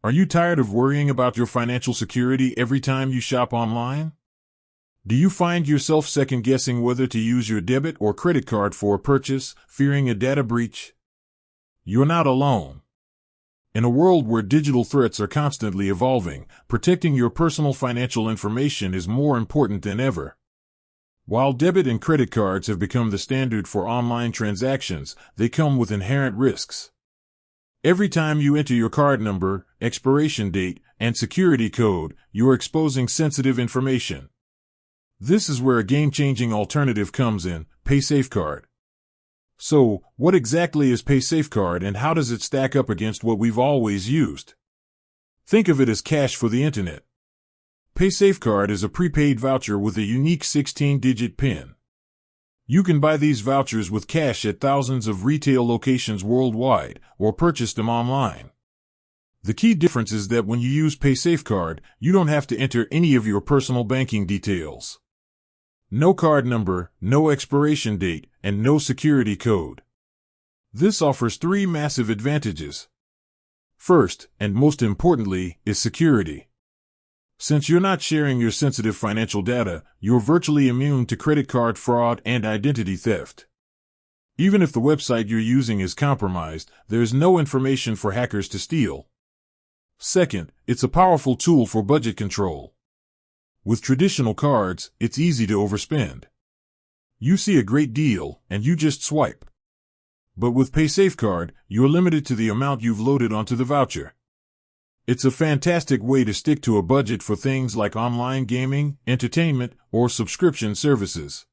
Are you tired of worrying about your financial security every time you shop online? Do you find yourself second-guessing whether to use your debit or credit card for a purchase, fearing a data breach? You're not alone. In a world where digital threats are constantly evolving, protecting your personal financial information is more important than ever. While debit and credit cards have become the standard for online transactions, they come with inherent risks. Every time you enter your card number, expiration date, and security code, you are exposing sensitive information. This is where a game-changing alternative comes in, paysafecard. So, what exactly is paysafecard and how does it stack up against what we've always used? Think of it as cash for the internet. paysafecard is a prepaid voucher with a unique 16-digit PIN. You can buy these vouchers with cash at thousands of retail locations worldwide, or purchase them online. The key difference is that when you use paysafecard, you don't have to enter any of your personal banking details. No card number, no expiration date, and no security code. This offers three massive advantages. First, and most importantly, is security. Since you're not sharing your sensitive financial data, you're virtually immune to credit card fraud and identity theft. Even if the website you're using is compromised, there's no information for hackers to steal. Second, it's a powerful tool for budget control. With traditional cards, it's easy to overspend. You see a great deal, and you just swipe. But with paysafecard, you're limited to the amount you've loaded onto the voucher. It's a fantastic way to stick to a budget for things like online gaming, entertainment, or subscription services.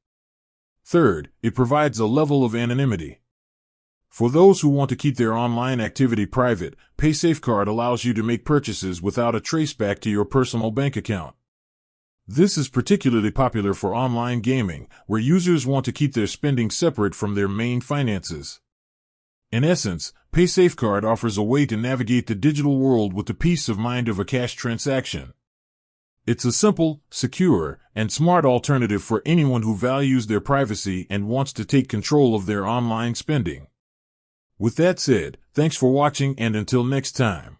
Third, it provides a level of anonymity. For those who want to keep their online activity private, paysafecard allows you to make purchases without a traceback to your personal bank account. This is particularly popular for online gaming, where users want to keep their spending separate from their main finances. In essence, paysafecard offers a way to navigate the digital world with the peace of mind of a cash transaction. It's a simple, secure, and smart alternative for anyone who values their privacy and wants to take control of their online spending. With that said, thanks for watching and until next time.